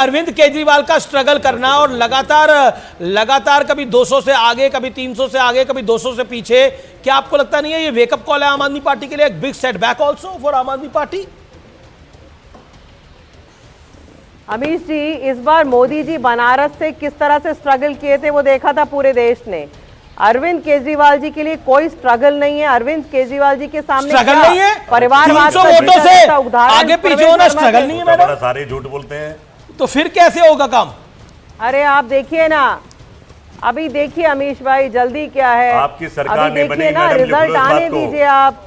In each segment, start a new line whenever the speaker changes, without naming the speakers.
अरविंद केजरीवाल का स्ट्रगल करना और लगातार कभी 200 से आगे, कभी 300 से आगे, कभी 200 से पीछे, क्या आपको लगता नहीं है ये वेकअप कॉल है आम आदमी पार्टी के लिए, एक बिग सेटबैक आल्सो फॉर आम आदमी पार्टी?
अमीश जी, इस बार मोदी जी बनारस से किस तरह से स्ट्रगल किए थे वो देखा था पूरे देश ने। अरविंद केजरीवाल जी के लिए कोई स्ट्रगल नहीं है। अरविंद केजरीवाल जी के सामने
स्ट्रगल नहीं है,
परिवारवाद का
वोटों से आगे
उदाहरण
पीछे होना स्ट्रगल नहीं है मैडम।
सारे झूठ बोलते हैं
तो फिर कैसे होगा काम?
अरे आप देखिए ना, अभी देखिए अमीश भाई, जल्दी क्या है,
आपकी सरकार
अभी
नहीं
देखिए
बनी
ना,
मैडम,
रिजल्ट
लिखो इस
आने
बात को।
दीजिए आप।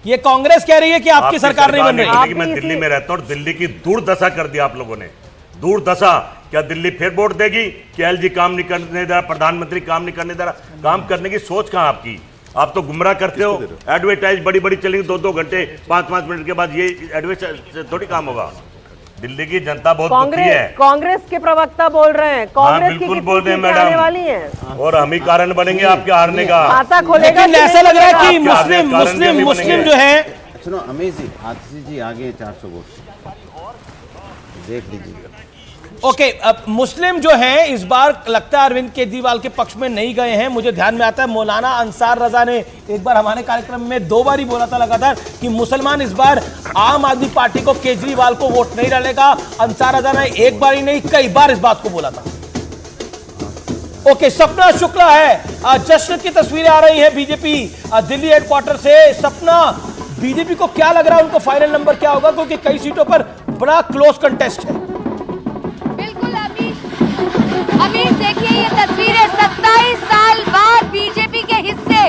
ये कांग्रेस कह रही है कि आपकी सरकार नहीं बन रही।
मैं दिल्ली में रहता हूँ, दिल्ली की दुर्दशा कर दी आप लोगों ने, दुर्दशा। क्या दिल्ली फिर वोट देगी कि एलजी काम नहीं करने दे रहा, प्रधानमंत्री काम नहीं करने दे रहा? काम करने की सोच कहां आपकी? आप तो गुमराह करते हो। एडवर्टाइज बड़ी बड़ी चलेंगी 2-2 घंटे, 5-5 मिनट के बाद, ये एडवर्टाइज थोड़ी काम होगा। दिल्ली की जनता बहुत दुखी है।
कांग्रेस के प्रवक्ता बोल रहे हैं, कांग्रेस की
बिल्कुल बोल रहे हैं
आने
मैडम,
वाली है
और हम ही कारण बनेंगे आपके हारने का।
खाता खोलेगा।
लेकिन ऐसा लग रहा है कि
मुस्लिम
मुस्लिम जो है,
सुनो अमीश जी, आतिशी जी आगे 400 वोट देख लीजिए।
ओके, अब मुस्लिम जो हैं इस बार लगता है अरविंद केजरीवाल के पक्ष में नहीं गए हैं। मुझे ध्यान में आता है मौलाना अंसार रजा ने एक बार हमारे कार्यक्रम में 2 बार ही बोला था लगातार कि मुसलमान इस बार आम आदमी पार्टी को, केजरीवाल को वोट नहीं डालेगा। अंसार रजा ने एक बार ही नहीं, कई बार इस बात को बोला था। ओके, सपना शुक्ला है, जश्न की तस्वीरें आ रही है बीजेपी दिल्ली हेडक्वार्टर से। सपना, बीजेपी को क्या लग रहा है, उनको फाइनल नंबर क्या होगा, क्योंकि कई सीटों पर बड़ा क्लोज कंटेस्ट है।
अमीश देखिए, ये तस्वीरें 27 साल बाद बीजेपी के हिस्से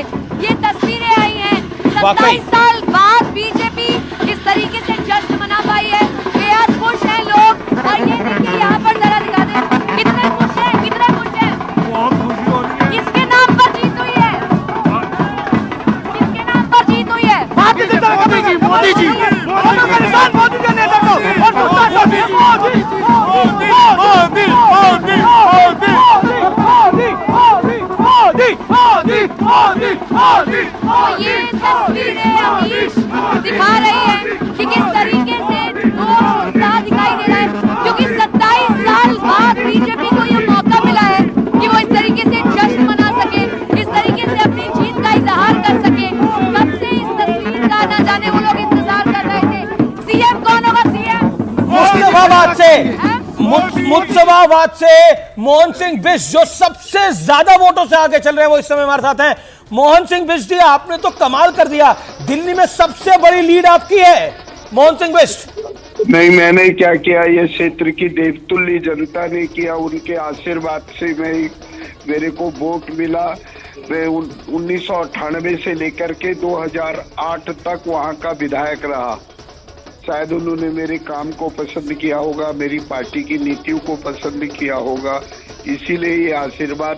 ये तस्वीरें आई हैं। 27 साल बाद बीजेपी इस तरीके से जश्न मना पाई है। बेहद खुश हैं लोग। और ये देखिए, यहाँ पर जरा दिखा दें, कितने खुश हैं, कितने खुश हैं। किसके नाम पर जीत हुई है? किसके नाम पर जीत हुई है?
मोदी जी, मोदी जी, मोदी जी के नेता
ये तस्वीरें अमीश दिखा रही है कि किस तरीके से लोग उत्साह दिखाई दे रहा है, क्योंकि 27 साल बाद बीजेपी को ये मौका मिला है कि वो इस तरीके से जश्न मना सके, इस तरीके से अपनी जीत का इजहार कर सके। कब से इस तस्वीर का ना जाने वो लोग इंतजार कर रहे थे। सीएम कौन होगा? सीएम
मुस्तफाबाद से मोहन सिंह बिष्ट जो सबसे ज्यादा वोटों से आगे चल रहे हैं, वो इस समय हमारे साथ हैं। मोहन सिंह बिष्ट जी, आपने तो कमाल कर दिया, दिल्ली में सबसे बड़ी लीड आपकी है मोहन सिंह बिष्ट।
नहीं, मैंने क्या किया, ये क्षेत्र की देवतुल्य जनता ने किया। उनके आशीर्वाद से मेरे को वोट मिला। मैं 1998 से लेकर के 2008 तक वहाँ का विधायक रहा। शायद उन्होंने मेरे काम को पसंद किया होगा, मेरी पार्टी की नीतियों को पसंद किया होगा, इसीलिए ये आशीर्वाद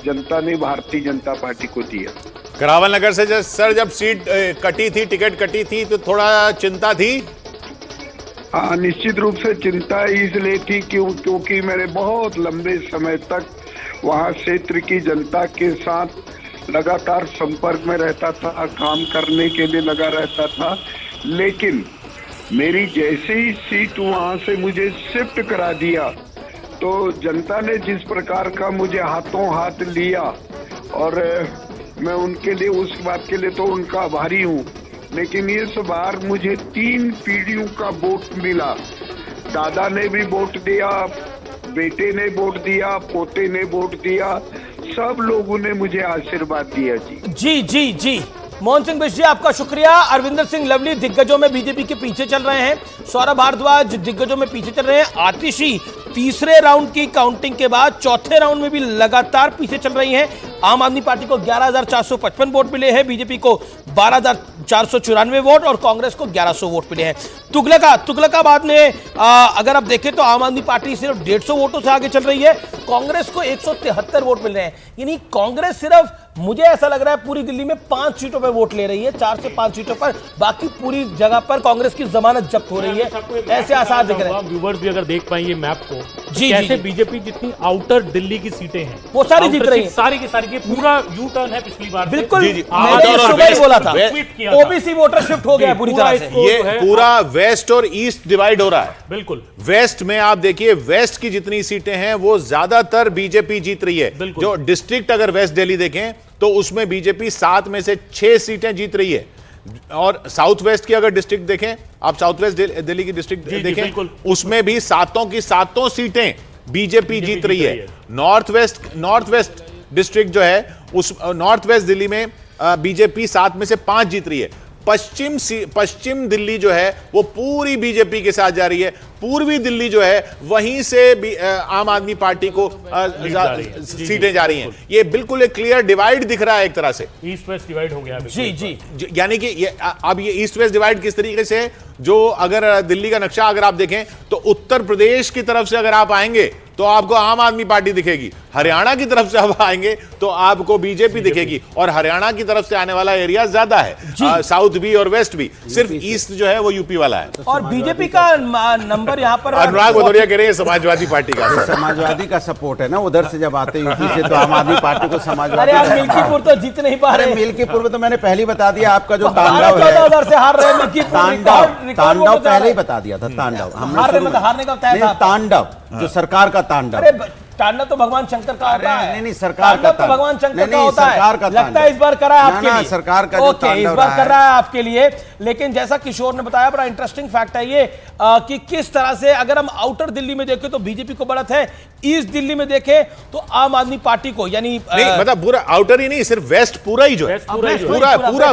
जनता ने भारतीय जनता पार्टी को दिया।
करावल नगर से सर जब सीट कटी थी, टिकट कटी थी, तो थोड़ा चिंता थी?
हाँ, निश्चित रूप से चिंता इसलिए थी क्योंकि मैंने बहुत लंबे समय तक वहाँ क्षेत्र की जनता के साथ लगातार संपर्क में रहता था, काम करने के लिए लगा रहता था। लेकिन मेरी जैसे ही सीट वहाँ से मुझे शिफ्ट करा दिया, तो जनता ने जिस प्रकार का मुझे हाथों हाथ लिया, और मैं उनके लिए, उस बात के लिए तो उनका आभारी हूँ। लेकिन इस बार मुझे 3 पीढ़ियों का वोट मिला। दादा ने भी वोट दिया, बेटे ने वोट दिया, पोते ने वोट दिया, सब लोगों ने मुझे आशीर्वाद दिया।
जी मोहन सिंह बिष्ट जी, आपका शुक्रिया। अरविंदर सिंह लवली दिग्गजों में बीजेपी के पीछे चल रहे हैं, सौरभ भारद्वाज दिग्गजों में पीछे चल रहे हैं, आतिशी तीसरे राउंड की काउंटिंग के बाद चौथे राउंड में भी लगातार पीछे चल रही हैं। आम आदमी पार्टी को 11,455 वोट मिले हैं, बीजेपी को 12,494 वोट और कांग्रेस को 1,100 वोट मिले हैं। तुगलकाबाद में अगर आप देखें तो आम आदमी पार्टी सिर्फ 150 वोटों से आगे चल रही है, कांग्रेस को 173 वोट मिल रहे हैं। यानी कांग्रेस सिर्फ मुझे ऐसा लग रहा है पूरी दिल्ली में 5 सीटों पे वोट ले रही है, 4 से 5 सीटों पर, बाकी पूरी जगह पर कांग्रेस की जमानत जब्त हो रही है, ऐसे आसार दिख रहे हैं।
व्यूवर्स भी अगर देख पाएंगे मैप को,
जी,
कैसे
जी।
बीजेपी जितनी आउटर दिल्ली की सीटें हैं
वो सारी जीत
outer
रही
seat
हैं।
सारी की सारी, ये पूरा यू टर्न है पिछली बार से।
बिल्कुल,
जी, जी।
मैंने
आउटर
ये
और
सुबह ही
वेस्ट-
बोला था,
स्वीप किया था।
ओबीसी वोटर शिफ्ट हो गया है पूरी
पूरा
तरह से।
इसको जो
ये
है,
पूरा वेस्ट और ईस्ट डिवाइड हो रहा है।
बिल्कुल
वेस्ट में आप देखिए, वेस्ट की जितनी सीटें हैं वो ज्यादातर बीजेपी जीत रही है।
बिल्कुल।
जो डिस्ट्रिक्ट अगर वेस्ट दिल्ली देखें तो उसमें बीजेपी 7 में से 6 सीटें जीत रही है। और साउथ वेस्ट की अगर डिस्ट्रिक्ट देखें, आप साउथ वेस्ट दिल्ली की डिस्ट्रिक्ट
जी,
देखें,
बिल्कुल।
उसमें भी 7 की 7 सीटें बीजेपी जीत रही है। नॉर्थ वेस्ट डिस्ट्रिक्ट जो है, उस नॉर्थ वेस्ट दिल्ली में बीजेपी 7 में से 5 जीत रही है। पश्चिम दिल्ली जो है वो पूरी बीजेपी के साथ जा रही है। पूर्वी दिल्ली जो है वहीं से आम आदमी पार्टी को सीटें जा रही हैं। ये बिल्कुल एक क्लियर डिवाइड दिख रहा है एक तरह से,
ईस्ट वेस्ट डिवाइड हो गया है
जी जी,
यानी कि अब ये ईस्ट वेस्ट डिवाइड किस तरीके से है, जो अगर दिल्ली का नक्शा अगर आप देखें तो उत्तर प्रदेश की तरफ से अगर आप आएंगे तो आपको आम आदमी पार्टी दिखेगी, हरियाणा की तरफ से अब आएंगे तो आपको बीजेपी दिखेगी, और हरियाणा की तरफ से आने वाला एरिया ज्यादा है, साउथ भी और वेस्ट भी, सिर्फ ईस्ट जो है वो यूपी वाला है।
और बीजेपी का नंबर यहाँ पर
अनुराग भदौरिया कह रहे हैं समाजवादी पार्टी का
समाजवादी का सपोर्ट है ना, उधर से जब आते यूपी से तो आम आदमी पार्टी को
अरे
समाजवादी
आप मिल्कीपुर तो जीत नहीं पा
अरे
रहे।
मिल्कीपुर में तो मैंने पहले ही बता दिया, आपका जो
14,000 से हार रहे हैं मिल्कीपुर।
तांडव पहले ही बता दिया था, तांडव हमने
हार रहे
शुरू
मतलब हारने का तय
नहीं,
था।
तांडव जो सरकार का तांडव।
अरे तांडव तो भगवान शंकर का होता है।
नहीं, सरकार का
तांडव तो भगवान शंकर
नहीं,
का
नहीं,
होता
सरकार का
है। लगता
तांडव।
है इस बार करा है
ना,
आपके
ना,
लिए।
सरकार का जो
ओके, इस
तांडव
बार
रहा
कर
है।
रहा है आपके लिए। लेकिन जैसा किशोर ने बताया, बड़ा इंटरेस्टिंग फैक्ट है ये कि किस तरह से अगर हम आउटर दिल्ली में देखें तो बीजेपी को बढ़त है, ईस्ट दिल्ली में देखें तो आम आदमी पार्टी को, यानी
नहीं, मतलब पूरा आउटर ही नहीं, सिर्फ वेस्ट पूरा ही जो है, पूरा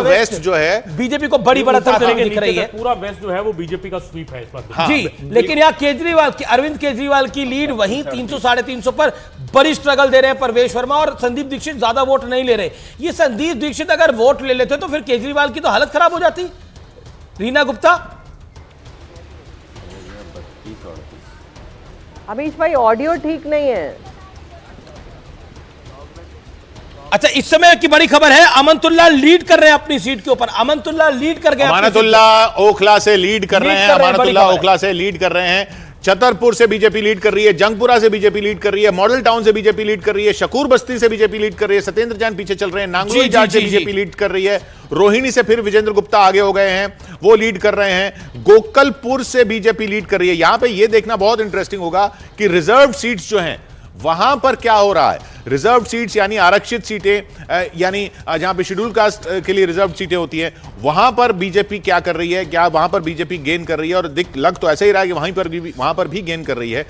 वेस्ट जो है
बीजेपी को बड़ी बढ़त दिख रही है।
पूरा वेस्ट जो है वो बीजेपी का स्वीप है इस बार।
जी, लेकिन यहाँ केजरीवाल की, अरविंद केजरीवाल की लीड वहीं 300 साढ़े 300 पर बड़ी स्ट्रगल दे रहे हैं परवेश वर्मा, और संदीप दीक्षित ज्यादा वोट नहीं ले रहे। ये संदीप दीक्षित अगर वोट ले लेते तो फिर केजरीवाल की तो हालत खराब हो जाती। रीना गुप्ता,
अमीश भाई ऑडियो ठीक नहीं है।
अच्छा, इस समय की बड़ी खबर है, अमनतुल्ला लीड कर रहे हैं अपनी सीट के ऊपर। अमनतुल्ला लीड कर गए,
अमानतुल्ला ओखला से लीड कर रहे हैं,
लीड कर रहे हैं,
अमानतुल्ला
बड़ी खबर
ओखला से लीड कर रहे हैं। छतरपुर से बीजेपी लीड कर रही है, जंगपुरा से बीजेपी लीड कर रही है, मॉडल टाउन से बीजेपी लीड कर रही है, शकूर बस्ती से बीजेपी लीड कर रही है, सत्येंद्र जैन पीछे चल रहे हैं, नांगलोई जाट से बीजेपी लीड कर रही है, रोहिणी से फिर विजेंद्र गुप्ता आगे हो गए हैं, वो लीड कर रहे हैं, गोकलपुर से बीजेपी लीड कर रही है। यहां पे ये देखना बहुत इंटरेस्टिंग होगा कि रिजर्व सीट्स जो हैं वहां पर क्या हो रहा है। रिजर्व सीट्स यानी आरक्षित सीटें, यानी जहां पे शेड्यूल कास्ट के लिए रिजर्व सीटें होती हैं, वहां पर बीजेपी क्या कर रही है, क्या वहां पर बीजेपी गेन कर रही है, और लग तो ऐसा ही रहा है कि वहां पर भी गेन कर रही है।